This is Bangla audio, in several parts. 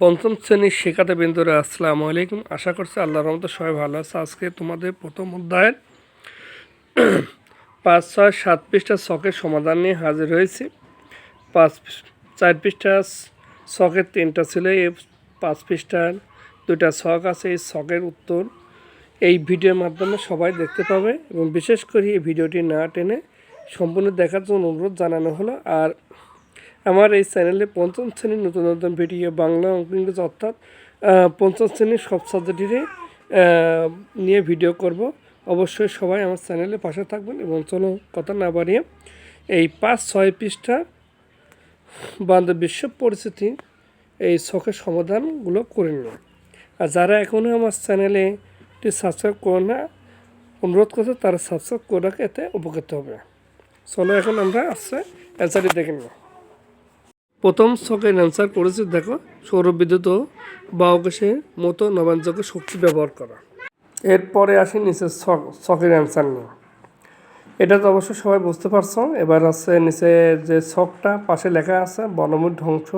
পঞ্চম শ্রেণীর শিক্ষার্থীবৃন্দরা আসসালামু আলাইকুম। আশা করছি আল্লাহর রহমতে সবাই ভালো আছে। আজকে তোমাদের প্রথম অধ্যায়ের 5, 6, 7 পৃষ্ঠার ছকের সমাধান নিয়ে হাজির হয়েছি। 4 পৃষ্ঠা ছকের 3টা ছিল, এই 5 পৃষ্ঠার 2টা ছক আছে। এই ছকের উত্তর এই ভিডিওর মাধ্যমে সবাই দেখতে পাবে এবং বিশেষ করে এই ভিডিওটি না টেনে সম্পূর্ণ দেখার জন্য অনুরোধ জানানো হলো। আর আমার এই চ্যানেলে পঞ্চম শ্রেণীর নতুন নতুন ভিডিও বাংলা, অঙ্ক, ইংরেজি অর্থাৎ পঞ্চম শ্রেণীর সব সাবজেক্টেরই নিয়ে ভিডিও করব। অবশ্যই সবাই আমার চ্যানেলে পাশে থাকবেন এবং চলো কথা না বাড়িয়ে এই 5, 6 পৃষ্ঠা বান্ধব বিশ্ব পরিস্থিতি এই ছকের সমাধানগুলো করে নিন। আর যারা এখনও আমার চ্যানেলে সাবস্ক্রাইব করে না, অনুরোধ করছে তারা সাবস্ক্রাইব করে রাখে, এতে উপকৃত হবে। চলো এখন আমরা আসছে অ্যান্সারটি দেখে নিই। প্রথম ছকের অ্যান্সার করেছি, দেখো, সৌরবিদ্যুৎ ও বায়োগ্যাসের মতো নবায়নযোগ্য শক্তি ব্যবহার করা। এরপরে আসি নিচের ছকের অ্যান্সার নিয়ে। এটা তো অবশ্যই সবাই বুঝতে পারছো। এবার আছে নিচে যে ছকটা পাশে লেখা আছে, বনভূমির ধ্বংস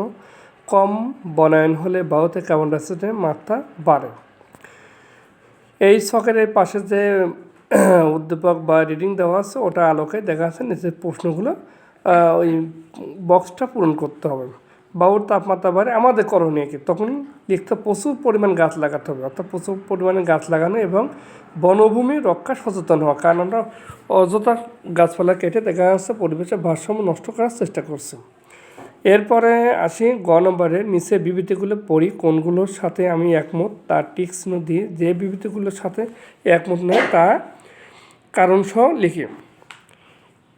কম, বনায়ন হলে বায়ুতে কার্বন ডাইঅক্সাইডের মাত্রা বাড়ে। এই ছকের এই পাশে যে উদ্দীপক বা রিডিং দেওয়া আছে ওটা আলোকে দেখা আছে নিচের প্রশ্নগুলো ওই বক্সটা পূরণ করতে হবে। বায়ুর তাপমাত্রা বাড়ে, আমাদের করণীয় কি? তখন লিখতে প্রচুর পরিমাণ গাছ লাগাতে হবে, অর্থাৎ প্রচুর পরিমাণে গাছ লাগানো এবং বনভূমি রক্ষা সচেতন হওয়া। কারণ আমরা অযথা গাছপালা কেটে দেখা যাচ্ছে পরিবেশের ভারসাম্য নষ্ট করার চেষ্টা করছি। এরপরে আসি গ নম্বরে, নিচে বিবৃতিগুলো পড়ি, কোনগুলোর সাথে আমি একমত তার টিক চিহ্ন দিয়ে, যে বিবৃতিগুলোর সাথে একমত নয় তা কারণসহ লিখি।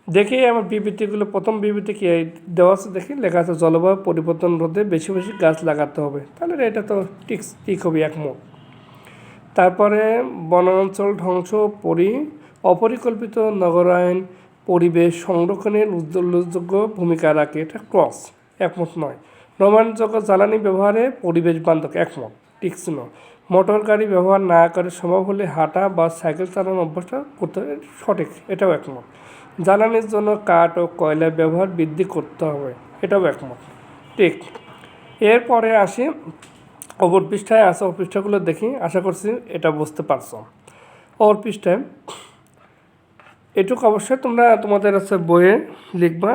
দেখি আমার বিবৃতিগুলো, প্রথম বিবৃতি কি দেওয়া আছে দেখি, লেখা আছে জলবায়ু পরিবর্তন রোধে বেশি বেশি গাছ লাগাতে হবে, তাহলে এটা তো ঠিক হবে, একমত। তারপরে বনাঞ্চল ধ্বংস অপরিকল্পিত নগরায়ন পরিবেশ সংরক্ষণের উল্লেখযোগ্য ভূমিকা রাখে, এটা ক্রস, একমত নয়। নবায়নযোগ্য জ্বালানি ব্যবহারে পরিবেশ বান্ধব, একমত, ঠিক ছিল। মোটর গাড়ি ব্যবহার না করে সম্ভব হলে হাঁটা বা সাইকেল চালানোর অভ্যাসটা করতে হবে, সঠিক, এটাও একমত। জ্বালানির জন্য কাঠ ও কয়লা ব্যবহার বৃদ্ধি করতে হবে, এটাও একমত, ঠিক। এরপরে আসি অপর পৃষ্ঠায় আছে, অপর পৃষ্ঠাগুলো দেখি, আশা করছি এটা বুঝতে পারছো। অপর পৃষ্ঠায় এটুকু অবশ্যই তোমরা তোমাদের আছে বইয়ে লিখবা,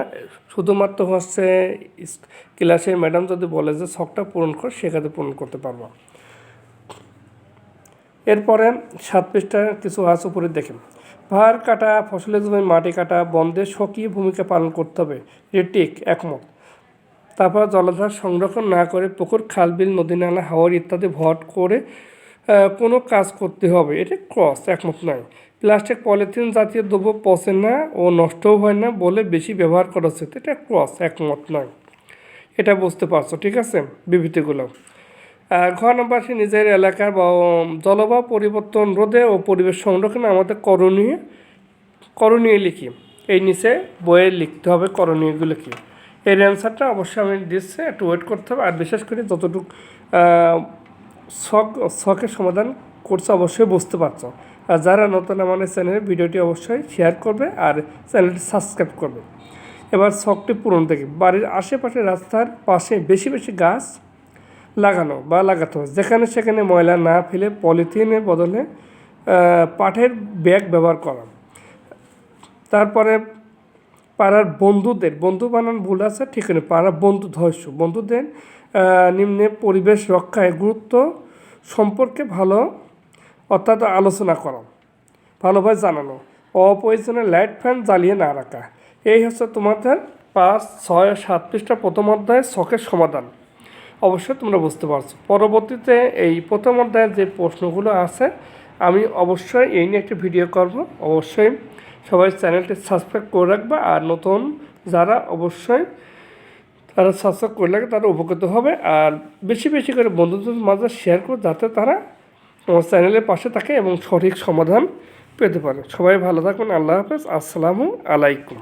শুধুমাত্র হচ্ছে ক্লাসে ম্যাডাম যদি বলে যে ছকটা পূরণ কর, সেখানে পূরণ করতে পারবো। এরপরে 7 পৃষ্ঠায় কিছু আছে, উপরে দেখেন, পাহাড় কাটা, ফসলের জমি মাটি কাটা বন্ধে সক্রিয় ভূমিকা পালন করতে হবে, ঠিক, একমত। তারপর জলাধার সংরক্ষণ না করে পুকুর, খাল, বিল, নদী, নালা, হাওর ইত্যাদি ভরাট করে কোনো কাজ করতে হবে, এটা ক্রস, একমত নয়। প্লাস্টিক, পলিথিন জাতীয় দ্রব্য পচে না ও নষ্টও হয় না বলে বেশি ব্যবহার করা হচ্ছে, এটা ক্রস, একমত নয়। এটা বুঝতে পারছো, ঠিক আছে বিবৃতিগুলো। ঘ নম্বর, নিজের এলাকার জলবায়ু পরিবর্তন রোধে ও পরিবেশ সংরক্ষণে আমাদের করণীয় লিখি। এই নিচে বইয়ে লিখতে হবে করণীয়গুলো কি। এর অ্যান্সারটা অবশ্যই আমি দিচ্ছি, একটু ওয়েট করতে হবে। আর বিশেষ করে যতটুকু ছকের সমাধান করছে অবশ্যই বুঝতে পারছো। আর যারা নতুন আমাদের চ্যানেলের ভিডিওটি অবশ্যই শেয়ার করবে আর চ্যানেলটি সাবস্ক্রাইব করবে। এবার ছকটি পূরণ দেখি। বাড়ির আশেপাশে রাস্তার পাশে বেশি বেশি গাছ লাগানো বা লাগাতে হবে, যেখানে সেখানে ময়লা না ফেলে পলিথিনের বদলে পাটের ব্যাগ ব্যবহার করা। তারপরে পাড়ার বন্ধু বানান ভুল আছে, ঠিক নেই, পাড়ার বন্ধুদের নিম্নে পরিবেশ রক্ষায় গুরুত্ব সম্পর্কে অর্থাৎ আলোচনা করা, ভালোভাবে জানানো, অপ্রয়োজনীয় লাইট ফ্যান জ্বালিয়ে না রাখা। এই হচ্ছে তোমাদের 5, 6, 7 পৃষ্ঠা প্রথম অধ্যায়ের ছকের সমাধান। অবশ্যই তোমরা বুঝতে পারছো। পরবর্তীতে এই প্রথম অধ্যায়ের যে প্রশ্নগুলো আছে আমি অবশ্যই এই নিয়ে একটি ভিডিও করব। অবশ্যই সবাই চ্যানেলটি সাবস্ক্রাইব করে রাখবে। আর নতুন যারা অবশ্যই তারা সাবস্ক্রাইব করে রাখবে, তারা উপকৃত হবে। আর বেশি বেশি করে বন্ধুদের মাঝে শেয়ার করো, যাতে তারা আমার চ্যানেলের পাশে থাকে এবং সঠিক সমাধান পেতে পারে। সবাই ভালো থাকবেন। আল্লাহ হাফেজ। আসসালামু আলাইকুম।